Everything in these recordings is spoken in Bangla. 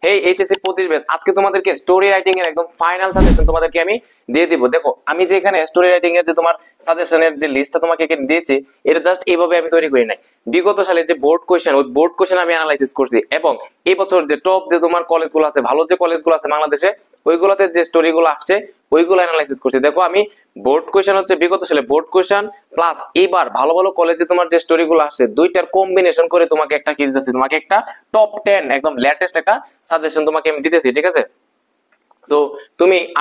হেই এইচএসসি 25 ব্যাচ, আজকে তোমাদেরকে স্টোরি রাইটিং এর একদম ফাইনাল সাজেশন তোমাদেরকে আমি দিয়ে দিব। দেখো আমি যে এখানে স্টোরি রাইটিং এর যে তোমার সাজেশনের যে লিস্টটা তোমাকে এখানে দিয়েছি, এটা জাস্ট এইভাবে আমি তৈরি করি নাই। বিগত সালে যে বোর্ড কোশ্চেন, ওই বোর্ড কোশ্চেন আমি অ্যানালাইসিস করছি, এবং এই বছর যে টপ যে তোমার কলেজগুলো আছে, ভালো যে কলেজগুলো আছে বাংলাদেশে, ওইগুলোতে যে স্টোরিগুলো আসছে ওইগুলো অ্যানালাইসিস করছি। দেখো আমি বোর্ড কোশ্চেন হচ্ছে বিগত সালে বোর্ড কোশ্চেন প্লাস এইবার ভালো ভালো কলেজে তোমার যে স্টোরিগুলো আসছে, দুইটার কম্বিনেশন করে তোমাকে একটা কি দিতেছি, তোমাকে একটা টপ 10 একদম লেটেস্ট একটা সাজেশন তোমাকে আমি দিতেছি, ঠিক আছে? সো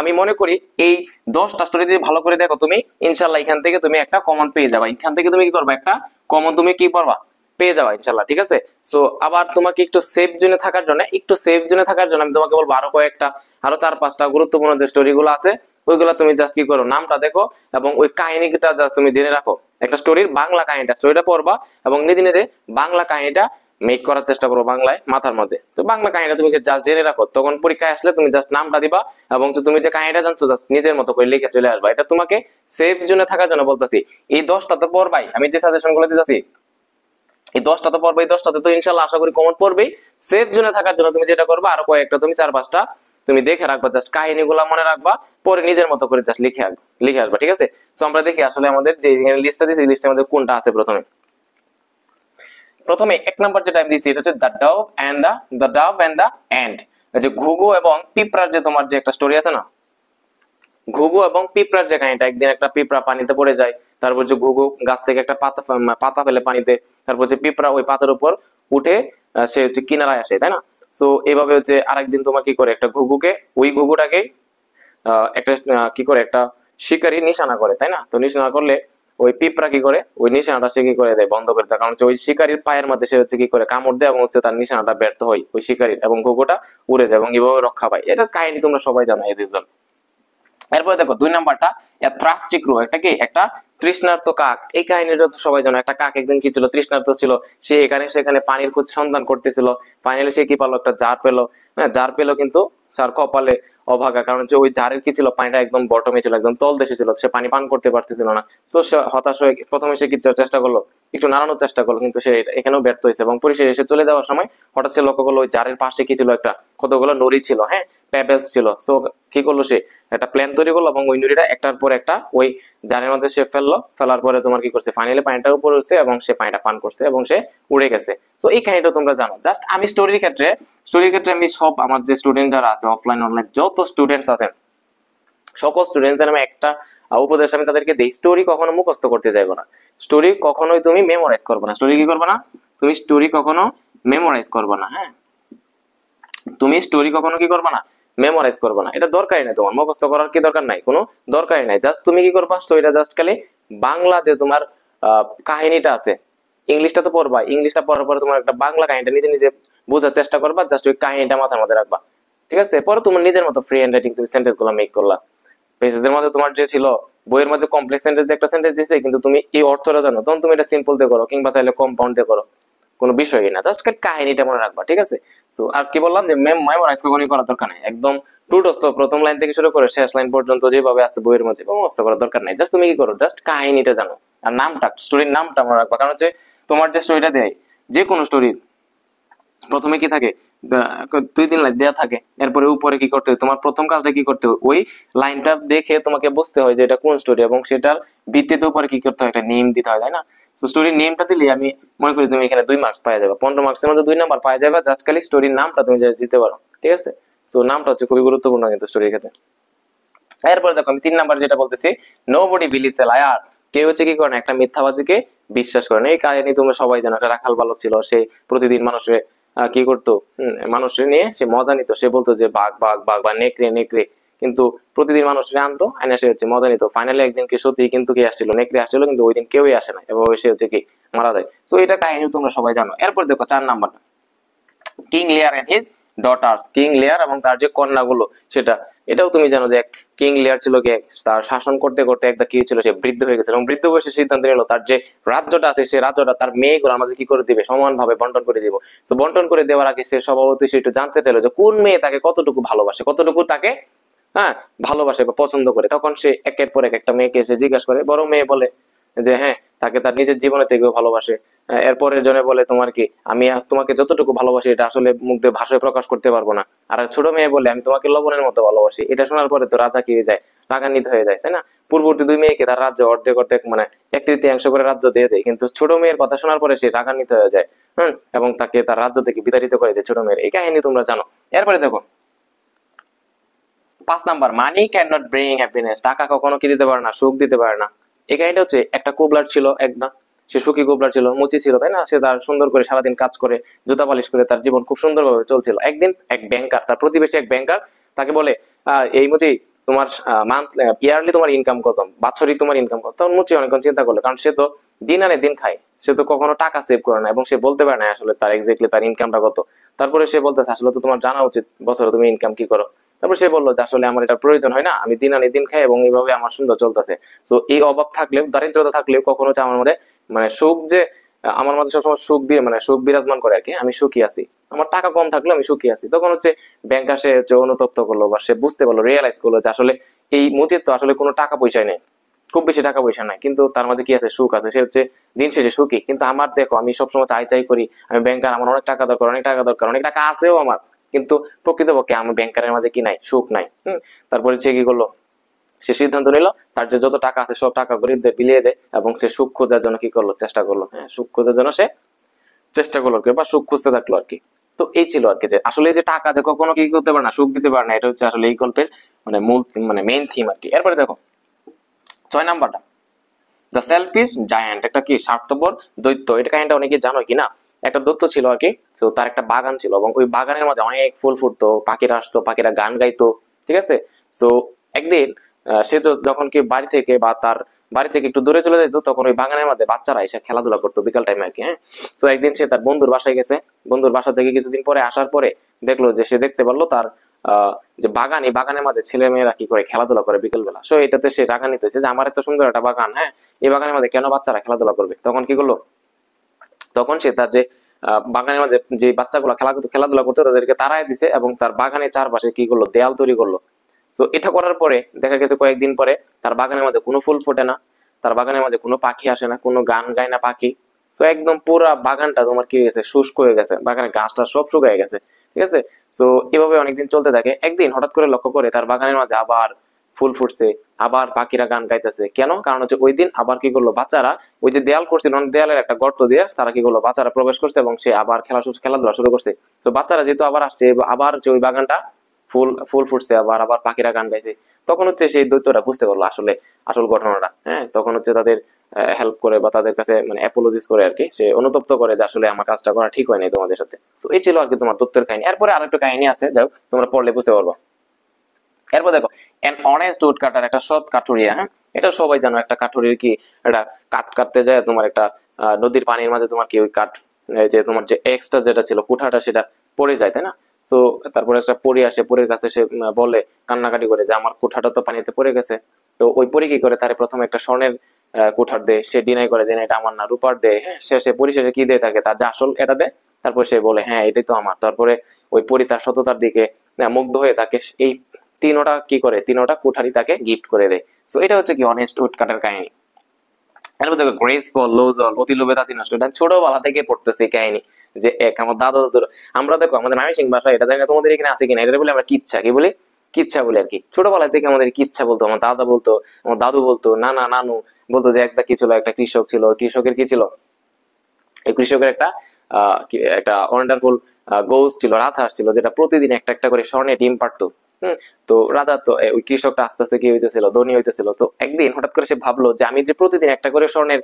আমি মনে করি এই 10টা স্টোরি যদি ভালো করে দেখো তুমি, ইনশাআল্লাহ এখান থেকে তুমি একটা কমন পেয়ে যাবে। এখান থেকে তুমি কি করবে, একটা কমন তুমি কি পারবা, পেয়ে যাবা ইনশাআল্লাহ, ঠিক আছে? সো আবার তোমাকে একটু সেফ জোনে থাকার জন্য, আমি তোমাকে বলবো আরো কয়েকটা, আরো 4-5টা গুরুত্বপূর্ণ যে স্টোরি গুলো আছে ওইগুলো তুমি জাস্ট কি করো, নামটা দেখো এবং ওই কাহিনীটা জাস্ট তুমি জেনে রাখো। একটা স্টোরির বাংলা কাহিনীটা, স্টোরিটা পড়বা এবং নিজে নিজে বাংলা কাহিনীটা মেক করার চেষ্টা করো বাংলায় মাথার মধ্যে। তো বাংলা কাহিনীটা তুমি জাস্ট জেনে রাখো, তখন পরীক্ষায় আসলে তুমি জাস্ট নামটা দিবা এবং তুমি যে কাহিনীটা জানছো জাস্ট নিজের মতো করে লিখে চলে আসবা। এটা তোমাকে সেফ জোনে থাকার জন্য বলতেছি। এই 10টা তো পড়বাই, আমি যে সাজেশন গুলো দিতেছি এই 10টা তো পড়বে, এই 10টাতে তো ইনশাআল্লাহ আশা করি কমন পড়বেই। সেফ জোনে থাকার জন্য তুমি যেটা করবা, আরো কয়েকটা তুমি 4-5টা তুমি দেখে রাখবা, জাস্ট কাহিনীগুলো মনে রাখবা, পরে নিজের মতো করে জাস্ট লিখে আসবা, ঠিক আছে? সো আমরা দেখি আসলে আমাদের যে লিস্টটা দিয়েছি, লিস্টের মধ্যে কোনটা আছে। প্রথমে 1 নাম্বার যেটা আমি দিয়েছি, এটা হচ্ছে the dove and the ant. যে ঘুঘু এবং পিঁপড়ার যে তোমার যে একটা স্টোরি আছে না, ঘুঘু এবং পিঁপড়ার যে কাহিনীটা, একদিন একটা পিঁপড়া পানিতে পড়ে যায়, তারপর যে ঘুঘু গাছ থেকে একটা পাতা ফেলে পানিতে, তারপর যে পিঁপড়া ওই পাতার উপর উঠে সে হচ্ছে কিনারায় আসে, তাই না? সো এভাবে হচ্ছে আরেকদিন তোমার কি করে, একটা ওই ঘুঘুটাকে একটা কি করে, একটা শিকারী নিশানা করে, তাই না? তো নিশানা করলে ওই পিঁপড়া কি করে, ওই নিশানাটা সে কি করে দেয়, বন্ধ করে দেয়। কারণ হচ্ছে ওই শিকারীর পায়ের মধ্যে সে হচ্ছে কি করে কামড় দেয় এবং হচ্ছে তার নিশানাটা ব্যর্থ হয় ওই শিকারীর, এবং ঘুঘুটা উড়ে যায় এবং এভাবে রক্ষা পায়। এটা কাহিনী তোমরা সবাই জানো, এজ ইউজুয়াল। এরপরে দেখো 2 নাম্বারটা, থ্রাস্টি ক্রো, একটা কি, একটা তৃষ্ণার্ত কাক। এই কাহিনীটা তো সবাই জানো। একটা কাক একদিন কি ছিল, তৃষ্ণার্ত ছিল, সে এখানে সেখানে পানির খোঁজ সন্ধান করতেছিল। ফাইনালি সে কি পারলো, একটা জার পেলো। হ্যাঁ, জার পেলো, কিন্তু তার কপালে অভাগা, কারণ হচ্ছে ওই জারের কি ছিল, পানিটা একদম বটমে ছিল, একদম তল দেশে ছিল, সে পানি পান করতে পারতেছিল না। তো সে হতাশ হয়ে প্রথমে সে কি চেষ্টা করলো, একটু নাড়ানোর চেষ্টা করলো, কিন্তু সে এখানেও ব্যর্থ হয়েছে এবং পরিশেষে এসে চলে যাওয়ার সময় হঠাৎ সে লক্ষ্য করলো ওই জারের পাশে কি ছিল, একটা কতগুলো নড়ি ছিল, হ্যাঁ, পেবেলস ছিল। সো কি করলো, সে একটা প্ল্যান তৈরি করলো এবং ওই নুড়িটা একটার পর একটা ওই জারের মধ্যে সে ফেলার পরে তোমার কি করছে, ফাইনালি পানিটার উপরে উঠছে এবং সে পানিটা পান করছে এবং সে উড়ে গেছে। তো এই কাহিনীটা তোমরা জানো। জাস্ট আমি স্টোরির ক্ষেত্রে আমি সব আমার যে স্টুডেন্ট যারা আছে, অফলাইন অনলাইন যত স্টুডেন্টস আছেন, সকল স্টুডেন্টদের আমি একটা উপদেশ আমি তাদেরকে দিই, স্টোরি কখনো মুখস্থ করতে যাইবো না। স্টোরি কখনোই তুমি মেমোরাইজ করবে না। স্টোরি কি করবে না, তুমি স্টোরি কখনো মেমোরাইজ করবে না। হ্যাঁ, তুমি স্টোরি কখনো কি করবে না, মেমোরাইজ করবে না। এটা দরকারই নাই, তোমার মুখস্থ করার কি দরকার নাই, কোনো দরকারই নাই। জাস্ট তুমি কি করবা, স্টোরিটা জাস্ট খালি বাংলা যে তোমার কাহিনীটা আছে, ইংলিশটা তো পড়বা, ইংলিশটা পড়ার পরে তোমার একটা বাংলা কাহিনীটা নিজে নিজে বোঝার চেষ্টা করবা, জাস্ট ওই কাহিনীটা মাথার মধ্যে রাখবা, ঠিক আছে? পরে তোমার নিজের মতো ফ্রি হ্যান্ড রাইটিং তুমি সেন্টেন্স গুলো মেক করলা। পেজের মধ্যে তোমার যে ছিল, বইয়ের মধ্যে কমপ্লেক্স সেন্টেন্স একটা সেন্টেন্স দিছে, কিন্তু তুমি এই অর্থটা জানো, তখন তুমি এটা সিম্পল দিয়ে করো, কিংবা চাইলে কম্পাউন্ড দিয়ে করো, কোনো বিষয়ই না, জাস্ট কাহিনীটা মনে রাখবা, ঠিক আছে? সো আর কি বললাম, যে মেমোরাইজ কখনোই করার দরকার নাই। একদম টুটস্থ প্রথম লাইন থেকে শুরু করে শেষ লাইন পর্যন্ত যেভাবে আছে বইয়ের মধ্যে, মুখস্থ করার দরকার নাই। জাস্ট তুমি কি করো, জাস্ট কাহিনীটা জানো আর নামটা, স্টোরির নামটা মনে রাখবা। কারণ হচ্ছে তোমার যে স্টোরিটা দেয়, যে কোনো স্টোরির প্রথমে কি থাকে, 2-3 লাইন দেওয়া থাকে, এরপরে উপরে কি করতে হয়, তোমার প্রথম কাজটা কি করতে হয়, ওই লাইনটা দেখে তোমাকে বুঝতে হয় যে এটা কোন স্টোরি, এবং সেটার ভিত্তিতে উপরে কি করতে হয়, একটা নেম দিতে হয়, তাই না? তো স্টোরির নেমটা দিলে আমি মনে করি তুমি এখানে 2 মার্কস পাওয়া যাবে, 15 মার্কসের মধ্যে 2 নাম্বার পাওয়া যাবে, জাস্ট খালি স্টোরির নামটা তুমি দিতে পারো, ঠিক আছে? সো নামটা হচ্ছে খুবই গুরুত্বপূর্ণ কিন্তু স্টোরির ক্ষেত্রে। এরপরে দেখো আমি 3 নাম্বার যেটা বলতেছি, নোবডি বিলিভস এ লায়ার। কেউ হচ্ছে কি করে না, একটা মিথ্যাবাদীকে বিশ্বাস করে না। এই কাহিনী তোমরা সবাই জানো, একটা রাখাল বালক ছিল, সে প্রতিদিন মানুষের কি করতো, মানুষের নিয়ে সে মজা নিত। সে বলতো যে বাঘ বাঘ বাঘ বা নেকড়ে নেকড়ে, কিন্তু প্রতিদিন মানুষের আনতো, আইনা সে হচ্ছে মজা নিত। ফাইনালি একদিন কি সত্যি কিন্তু কি আসছিল, নেকড়ে আসছিল, কিন্তু ওই দিন কেউই আসে না, এভাবে সে হচ্ছে কি মারা যায়। সো এটা কাহিনী তোমরা সবাই জানো। এরপর দেখো 4 নাম্বারটা, কিং লিয়ার এন্ড হিজ ডটার্স। কিং লিয়ার এবং তার যে কন্যাগুলো, সেটা এটাও তুমি জানো যে কিং লিয়ার ছিল কি, তার শাসন করতে করতে একটা কি ছিল, সে বৃদ্ধ হয়ে গেছে এবং বৃদ্ধ বয়সে সিদ্ধান্ত নিল তার যে রাজ্যটা আছে, সে রাজ্যটা তার মেয়েগুলো আমাদের কি করে দিবে, সমানভাবে বন্টন করে দিব। তো বন্টন করে দেওয়ার আগে সে স্বভাবতই সে একটু জানতে চাইলো যে কোন মেয়ে তাকে কতটুকু ভালোবাসে, কতটুকু তাকে হ্যাঁ ভালোবাসে বা পছন্দ করে। তখন সে একের পর এক একটা মেয়েকে এসে জিজ্ঞাসা করে। বড় মেয়ে বলে যে হ্যাঁ, তাকে তার নিজের জীবনের থেকেও ভালোবাসে, এরপরের জনে বলে তোমার কি আমি তোমাকে যতটুকু ভালোবাসি এটা আসলে মুখ দিয়ে ভাষায় প্রকাশ করতে পারবো না। আর ছোট মেয়ে বলে আমি তোমাকে লবণের মতো ভালোবাসি। এটা শোনার পরে তো রাজা কি হয়ে যায়, রাগান্বিত হয়ে যায়, তাই না? পূর্ববর্তী দুই মেয়েকে তার রাজ্য অর্ধেক অর্ধেক মানে এক তৃতীয়াংশ করে রাজ্য দিয়ে দেয়, কিন্তু ছোট মেয়ের কথা শোনার পরে সে রাগান্বিত হয়ে যায়। এবং তাকে তার রাজ্য থেকে বিতাড়িত করে দেয় ছোট মেয়ের। এই কাহিনী তোমরা জানো। এরপরে দেখো 5 number, money can not bring happiness. টাকা কখনো কি দিতে পারে না, সুখ দিতে পারে না। এই কাহিনীটা হচ্ছে একটা কোবলার ছিল একদম, সে সুখী কোবলার ছিল, মুচি ছিল, তাই না? সে তার সুন্দর করে সারাদিন কাজ করে জুতা পালিশ করে তার জীবন খুব সুন্দরভাবে চলছিল। একদিন এক ব্যাংকার, তার প্রতিবেশী এক ব্যাংকার তাকে বলে, এই মুচি তোমার মান্থ ইয়ারলি তোমার ইনকাম কত, বাৎসরিক তোমার ইনকাম কত? তখন মুচি অনেকক্ষণ চিন্তা করলো, কারণ সে তো দিন আনে দিন খায়, সে তো কখনো টাকা সেভ করে না এবং সে বলতে পারে না আসলে তার এক্স্যাক্টলি তার ইনকামটা কত। তারপরে সে বলতেছে আসলে তো তোমার জানা উচিত বছরে তুমি ইনকাম কি করো। তারপর সে বললো যে আসলে আমার এটা প্রয়োজন হয় না, আমি দিন আনি দিন খাই এবং এইভাবে আমার সুন্দর চলতেছে। তো এই অভাব থাকলেও, দারিদ্রতা থাকলেও কখনো হচ্ছে আমার মধ্যে মানে সুখ যে আমার মাঝে সবসময় সুখ দিয়ে মানে সুখ বিরাজমান করে আর কি, আমি সুখী আছি। আমার টাকা কম থাকলে আমি সুখী আছি। তখন হচ্ছে ব্যাংকার সে হচ্ছে অনুতপ্ত করলো বা সে বুঝতে পারলো, রিয়েলাইজ করলো যে আসলে এই মুজিদ তো আসলে কোনো টাকা পয়সায় নেই, খুব বেশি টাকা পয়সা নাই, কিন্তু তার মধ্যে কি আছে, সুখ আছে। সে হচ্ছে দিন শেষে সুখী। কিন্তু আমার দেখো, আমি সবসময় চাই চাই করি, আমি ব্যাংকার, আমার অনেক টাকা দরকার, অনেক টাকা দরকার, অনেক টাকা আছেও আমার, কিন্তু প্রকৃতপক্ষে আমি ব্যাংকারের মাঝে কি নাই, সুখ নাই। তারপরে সে কি করলো, সে সিদ্ধান্ত নিল তার যে যত টাকা আছে সব টাকা গরিবদের বিলিয়ে দেয় এবং সে সুখ খোঁজার জন্য কি করলো, চেষ্টা করলো। হ্যাঁ, সুখ খোঁজার জন্য সে চেষ্টা করলো আর কি, বা সুখ খুঁজতে থাকলো আর কি। তো এই ছিল আর কি, যে আসলে যে টাকা যে কখনো কি করতে পারে না, সুখ দিতে পারে না, এটা হচ্ছে আসলে এই গল্পের মানে মূল মানে মেইন থিম আর কি। এরপরে দেখো 6 নাম্বারটা, দ্য সেলফিশ জায়ান্ট। একটা কি স্বার্থপর দৈত্য। এটা কাহিনীটা অনেকে জানো কিনা। একটা দৈত্য ছিল আর কি, তো তার একটা বাগান ছিল এবং ওই বাগানের মাঝে অনেক ফুল ফুটতো, পাখিরা আসতো, পাখিরা গান গাইতো, ঠিক আছে। তো একদিন সে তো যখন কি বাড়ি থেকে বা তার বাড়ি থেকে একটু দূরে চলে যেত, তখন ওই বাগানের মধ্যে বাচ্চারা এসে খেলাধুলা করতো বিকাল টাইমে আর কি। হ্যাঁ, তো একদিন সে তার বন্ধুর বাসায় গেছে। বন্ধুর বাসা থেকে কিছুদিন পরে আসার পরে দেখলো যে সে দেখতে পারলো তার যে বাগান, এই বাগানের মধ্যে ছেলে মেয়েরা কি করে খেলাধুলা করে বিকেল বেলা। সো এটাতে সে রাগান্বিত হয়েছে যে আমার এত সুন্দর একটা বাগান, হ্যাঁ, এই বাগানের মধ্যে কেন বাচ্চারা খেলাধুলা করবে। তখন কি করলো, তখন সে তার যে বাগানের মধ্যে যে বাচ্চাগুলো খেলাধুলা করতো তাদেরকে তাড়ায় দিছে এবং তার বাগানের চারপাশে কি করলো, দেয়াল তৈরি করলো। তো এটা করার পরে দেখা গেছে কয়েকদিন পরে তার বাগানের মধ্যে কোনো ফুল ফোটে না, তার বাগানের মধ্যে কোনো পাখি আসে না, কোনো গান গায় না পাখি। তো একদম পুরা বাগানটা তোমার কি হয়ে গেছে, শুষ্ক হয়ে গেছে, বাগানের গাছটা সব শুকিয়ে গেছে, ঠিক আছে। তো এভাবে অনেকদিন চলতে থাকে। একদিন হঠাৎ করে লক্ষ্য করে তার বাগানের মাঝে আবার ফুল ফুটছে, আবার পাখিরা গান গাইতেছে। কেন? কারণ হচ্ছে ওই দিন আবার কি করলো, বাচ্চারা ওই যে দেয়াল করছিল, দেয়ালের একটা গর্ত দিয়ে তারা কি করলো, বাচ্চারা প্রবেশ করছে এবং সে আবার খেলাধুলা শুরু করছে। তো বাচ্চারা যেহেতু আবার আসছে, আবার যে ওই বাগানটা ফুল ফুল ফুটছে, আবার আবার পাখিরা গান গাইছে। তখন হচ্ছে সেই দৈত্যটা বুঝতে পারলো আসলে আসল ঘটনাটা। হ্যাঁ, তখন হচ্ছে তাদের হেল্প করে বা তাদের কাছে মানে অ্যাপোলজিস করে আর কি, সে অনুতপ্ত করে যে আসলে আমার কাজটা করা ঠিক হয় নাই তোমাদের সাথে। তো এই ছিল আর কি তোমার দৈত্যের কাহিনী। এরপরে আরেকটা কাহিনী আছে, যাও তোমরা পড়লে বুঝতে পারবো। এরপর দেখো এন অনেস্ট উড কাটার, একটা সৎ কাঠুরিয়া। হ্যাঁ, এটা সবাই জানো। একটা কাঠুরির কি, একটা কাঠ কাটতে যায় তোমার একটা নদীর পানির মাঝে তোমার কি ওই কাঠ যে তোমার যে এক্সট্রা যেটা ছিল কুঠাটা সেটা পড়ে যায়, তাই না? তো তারপরে একটা পরী আসে, পরীর কাছে সে বলে কান্নাকাটি করে যে আমার কুঠাটা তো পানিতে পড়ে গেছে। তো ওই পরী কি করে, তারে প্রথমে একটা স্বর্ণের কুঠার দেয়, সে ডিনাই করে যে না, এটা আমার না, রূপার দেয়। হ্যাঁ, শেষে পরিশেষে কি দিয়ে থাকে, তার যে আসল এটা দেয়। তারপর সে বলে হ্যাঁ এটাই তো আমার। তারপরে ওই পরী তার সততার দিকে মুগ্ধ হয়ে তাকে এই তিনোটা কি করে, তিনোটা কুঠারি তাকে গিফট করে দেয়। তো এটা হচ্ছে কি অনেস্ট উড কাটার কাহিনী। এরপর দেখো গ্রেস ফর লোজল, অতি লোভে তাঁতি নষ্ট। এটা ছোটবেলা থেকে পড়তেছে এই কাহিনী, যে এক আমার দাদা দাদুর। আমরা দেখো আমাদের ময়মনসিংহ ভাষায়, এটা জানি না তোমাদের এখানে আছে কিনা, এটা বলে আমরা কিচ্ছা, কি বলি, কিচ্ছা বলে আর কি। ছোটবেলা থেকে আমাদের কিচ্ছা বলতো, আমার দাদা বলতো, আমার দাদু বলতো, নানা নানু বলতো যে একটা কি ছিল, একটা কৃষক ছিল, কৃষকের কি ছিল, এই কৃষকের একটা একটা ওয়ান্ডারফুল গোস ছিল, রাজহাঁস ছিল, যেটা প্রতিদিন একটা একটা করে স্বর্ণে ডিম পারতো। তো রাজা তো ওই কৃষকটা আস্তে আস্তে কি হইতেছিল, ধনী হইতেছিল। তো একদিন হঠাৎ করে সে ভাবলো যে আমি যে প্রতিদিন একটা করে স্বর্ণের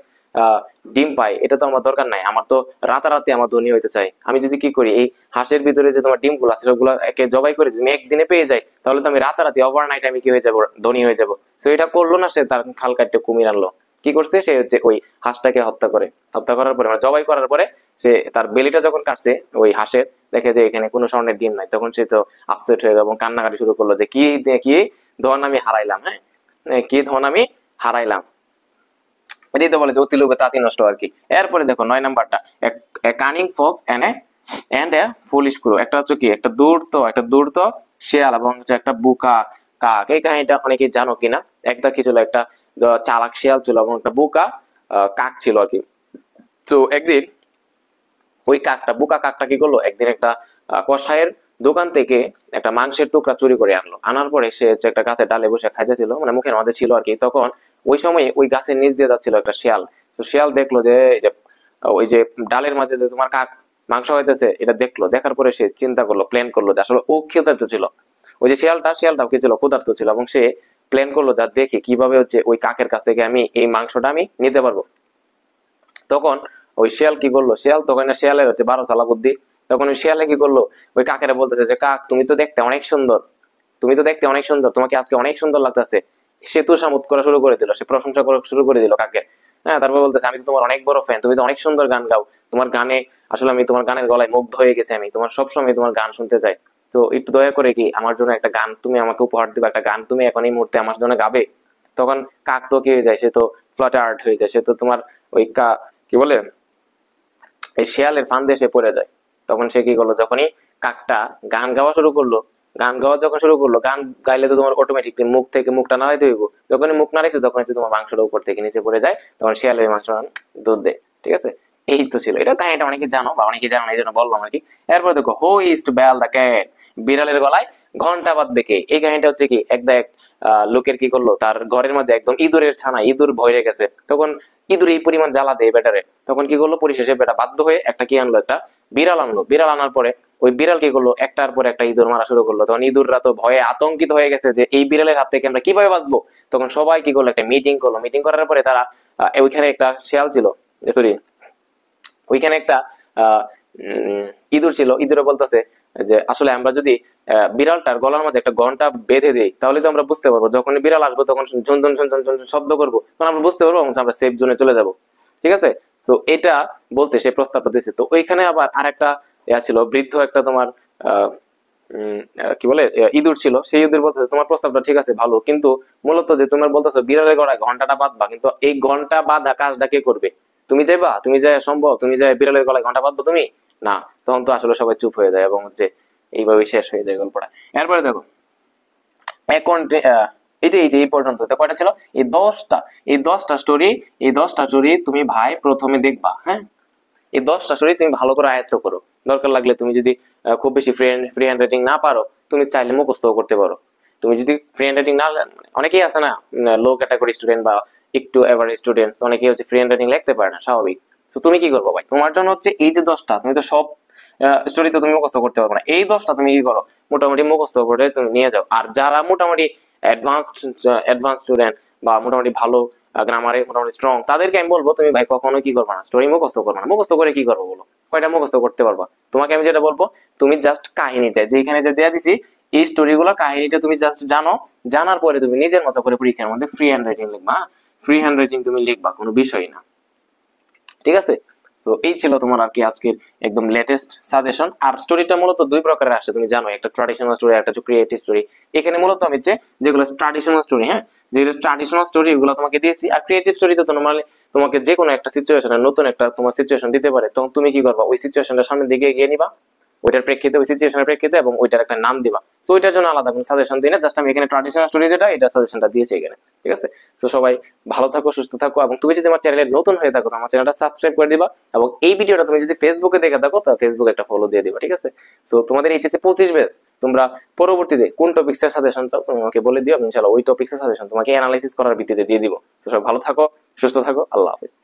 ডিম পাই, এটা তো আমার দরকার নাই, আমার তো রাতারাতি আমার ধনী হইতে চাই। আমি যদি কি করি, এই হাঁসের ভিতরে যে তোমার ডিম গুলো আছে সবগুলো একে জবাই করে যদি আমি একদিনে পেয়ে যাই, তাহলে তো আমি রাতারাতি ওভারনাইট আমি কি হয়ে যাবো, ধনী হয়ে যাবো। তো এটা করলো না সে, তার খাল কাটতে কুমির আনলো। কি করছে সে, হচ্ছে ওই হাঁসটাকে হত্যা করে, হত্যা করার পরে মানে জবাই করার পরে সে তার বেলিটা যখন কাটছে ওই হাঁসের, দেখে যে এখানে কোনো স্বর্ণের ডিম নাই। তখন সে তো আপসেট হয়ে গেল এবং কান্নাকাটি শুরু করলো যে কি কি ধন আমি হারাইলাম। হ্যাঁ, কি ধন আমি হারাইলাম। এটাই তো বলে যে অতি লোভে তাঁতি নষ্ট আর কি। এরপরে দেখো 9 নাম্বারটা, cunning fox and a foolish crow. একটা হচ্ছে কি, একটা দূর্ত শেয়াল এবং হচ্ছে একটা বোকা কাক। এই কাহিনীটা অনেকে জানো কিনা। একটা কি ছিল, একটা চালাক শেয়াল ছিল এবং একটা বোকা কাক ছিল আর কি। তো একদিন ওই কাকটা, বোকা কাকটা কি করলো, একদিন একটা কসাইয়ের দোকান থেকে একটা মাংসের টুকরা চুরি করে আনলো। আনার পরে সে হচ্ছে একটা গাছের ডালে বসে খাইতেছিল, মানে মুখের মধ্যে ছিল আর কি। তখন ওই সময় ওই গাছের নিচ দিয়ে যাচ্ছিল একটা শিয়াল। তো শিয়াল দেখলো যে এই যে ওই যে ডালের মাঝে যে তোমার কাক মাংস হইতেছে, এটা দেখলো। দেখার পরে সে চিন্তা করলো, প্ল্যান করলো যে আসলে ও ক্ষুধার্ত ছিল। ওই যে শিয়ালটাও কি ছিল, ক্ষুধার্ত ছিল। এবং সে প্ল্যান করলো যা দেখি কিভাবে হচ্ছে ওই কাকের কাছ থেকে আমি এই মাংসটা আমি নিতে পারবো। তখন ওই শিয়াল কি করলো, শিয়াল তখন শিয়ালের হচ্ছে 12 চালা বুদ্ধি। তখন ওই শিয়ালে কি করলো, ওই কাকেরা বলতেছে যে কাক তুমি তো দেখতে অনেক সুন্দর, তুমি তো দেখতে অনেক সুন্দর, তোমাকে আজকে অনেক সুন্দর লাগতেছে। সে তুষামত করা শুরু করে দিল, সে প্রশংসা করা শুরু করে দিল কাকের। হ্যাঁ, তারপর বলতেছে আমি তো তোমার অনেক বড় ফ্যান, তুমি তো অনেক সুন্দর গান গাও, তোমার গানে আসলে আমি তোমার গানের গলায় মুগ্ধ হয়ে গেছি, আমি তোমার সবসময় তোমার গান শুনতে চাই। তো একটু দয়া করে কি আমার জন্য একটা গান তুমি আমাকে উপহার দিবে, একটা গান তুমি এখন এই মুহূর্তে আমার জন্য গাবে। তখন কাক তো কি হয়ে যায়, সে তো ফ্লাটার্ড হয়ে যায়, সে তো তোমার ওই কি বলে এই শিয়ালের ফান্দে এসে পড়ে যায়। তখন সে কি করলো, যখনই কাকটা গান গাওয়া শুরু করলো, গান গাওয়া যখন শুরু করলো, গান গাইলে তো তোমার অটোমেটিকলি মুখ থেকে মুখটা নাড়াইতে হইব। যখনই মুখ নাড়াইছে তখন হচ্ছে তোমার মাংসটা উপর থেকে নিচে পড়ে যায়, তখন শিয়াল ওই মাংস দুধ দেয়। ঠিক আছে, এই তো ছিল এটা কাহিনীটা। অনেকে জানো বা অনেকে জানো না, এই জন্য বললাম আর কি। এরপর দেখো who is to bell the cat, বিড়ালের গলায় ঘন্টা বাঁধবে কে। এই কাহিনীটা হচ্ছে কি, এক লোকের কি করলো, তার ঘরের মধ্যে একদম ইঁদুরের ছানা, ইঁদুর ভরে গেছে। তখন ইঁদুর এই পরিমাণ জ্বালা দেয় বেটারে, তখন কি করলো, পরিশেষে বেটা বাধ্য হয়ে একটা কি আনলো, একটা বিড়াল আনলো। বিড়াল আনার পরে ওই বিড়াল কি করলো, একটার পর একটা ইঁদুর মারা শুরু করলো। তখন ইঁদুররা তো ভয়ে আতঙ্কিত হয়ে গেছে যে এই বিড়ালের হাত থেকে আমরা কিভাবে বাঁচবো। তখন সবাই কি করলো, একটা মিটিং করলো। মিটিং করার পরে তারা ওইখানে একটা শিয়াল ছিল, সরি ওইখানে একটা আহ ইঁদুর ছিল। ইঁদুরে বলতেছে যে আসলে আমরা যদি বিড়ালটার গলার মধ্যে একটা ঘন্টা বেঁধে দিই, তাহলে তো আমরা বুঝতে পারবো, যখন বিড়াল আসবো তখন ঝুনঝুন ঝুনঝুন ঝুনঝুন শব্দ করবো, তখন আমরা বুঝতে পারবো এবং আমরা সেফ জোনে চলে যাব। ঠিক আছে, তো এটা বলছে, সে প্রস্তাবটা দিয়েছে। তো ওইখানে আবার আরেকটা ছিল, বৃদ্ধ একটা তোমার আহ কি বলে ইঁদুর ছিল। সেই ইঁদুর বলতেছে তোমার প্রস্তাবটা ঠিক আছে ভালো, কিন্তু মূলত যে তোমার বলতেছো বিড়ালের গলায় ঘন্টাটা বাঁধবা, কিন্তু এই ঘন্টা বাঁধা কাজটা কে করবে? তুমি যাইবা, তুমি যাই সম্ভব, তুমি যাই বিড়ালের গলায় ঘন্টা বাঁধবো তুমি? না। তখন তো আসলে সবাই চুপ হয়ে যায় এবং হচ্ছে এইভাবে শেষ হয়ে যায় গল্পটা। এরপরে দেখো এখন এই যে এই পর্যন্ত কয়টা ছিল, এই দশটা স্টোরি, এই 10টা স্টোরি তুমি ভাই প্রথমে দেখবা। হ্যাঁ, এই 10টা স্টোরি তুমি ভালো করে আয়ত্ত করো। দরকার লাগলে তুমি যদি খুব বেশি ফ্রি হ্যান্ড রাইটিং না পারো, তুমি চাইলে মুখস্থ করতে পারো। তুমি যদি ফ্রি হ্যান্ড রাইটিং না, মানে অনেকেই আছে না লো ক্যাটাগরি স্টুডেন্ট বা একটু এভারেজ স্টুডেন্ট, অনেকেই হচ্ছে ফ্রি হ্যান্ড রাইটিং লিখতে পারে না, স্বাভাবিক। তো তুমি কি করবো ভাই, তোমার জন্য হচ্ছে এই যে 10টা, তুমি তো সব স্টোরি তো তুমি মুখস্থ করতে পারবে না। এই 10টা তুমি কি করো, মোটামুটি মুখস্থ করে তুমি নিয়ে যাও। আর যারা মোটামুটি অ্যাডভান্স স্টুডেন্ট বা মোটামুটি ভালো গ্রামারে মোটামুটি স্ট্রং, তাদেরকে আমি বলবো তুমি ভাই কখনো কি করবে না, স্টোরি মুখস্থ করবে না। মুখস্থ করে কি করবো বলো, কয়টা মুখস্থ করতে পারবা? তোমাকে আমি যেটা বলবো, তুমি জাস্ট কাহিনীটা যেখানে যে দেয়া দিছি, এই স্টোরি গুলো কাহিনীটা তুমি জাস্ট জানো। জানার পরে তুমি নিজের মতো করে পরীক্ষার মধ্যে ফ্রি হ্যান্ড রাইটিং লিখবা। ফ্রি হ্যান্ড রাইটিং তুমি লিখবা, কোনো বিষয় না। ঠিক আছে, তো এই ছিল তোমার আর কি আজকের একদম লেটেস্ট সাজেশন। আর স্টোরিটা মূলত দুই প্রকারের আসে, তুমি জানো, একটা ট্র্যাডিশনাল স্টোরি, একটা হচ্ছে ক্রিয়েটিভ স্টোরি। এখানে মূলত আমি যেগুলো ট্র্যাডিশনাল স্টোরি, হ্যাঁ, যেগুলো ট্র্যাডিশনাল স্টোরি এগুলো তোমাকে দিয়েছি। আর ক্রিয়েটিভ স্টোরি তো নরমালি তোমাকে যে কোনো একটা সিচুয়েশনে নতুন একটা তোমার সিচুয়েশন দিতে পারে, তখন তুমি কি করবা, ওই সিচুয়েশনটা সামনের দিকে এগিয়ে নিবা, ওইটার প্রেক্ষিতে, ওই সিচুয়েশনের প্রেক্ষিতে, এবং ওইটার একটা নাম দিবা। সো ওইটার জন্য আলাদা কোনো সাজেশন দিই না, জাস্ট আমি এখানে ট্র্যাডিশনাল স্টোরি যেটা, এটা সাজেশনটা দিয়েছি এখানে। ঠিক আছে, তো সবাই ভালো থাকো, সুস্থ থাকো, এবং তুমি যদি আমার চ্যানেলে নতুন হয়ে থাকো, আমার চ্যানেলটা সাবস্ক্রাইব করে দিবা। এবং এই ভিডিওটা তুমি যদি ফেসবুকে দেখে থাকো, তাহলে ফেসবুকে একটা ফলো দিয়ে দিবা। ঠিক আছে, সো তোমাদের এইচএসসি 25 ব্যাচ, তোমরা পরবর্তীতে কোন টপিক্স এর সাজেশন চাও তুমি আমাকে বলে দিও, আমি ইনশাআল্লাহ ওই টপিক্স এর সাজেশন তোমাকে অ্যানালাইসিস করার ভিত্তিতে দিয়ে দিব। তো সবাই ভালো থাকো, সুস্থ থাকো, আল্লাহ হাফেজ।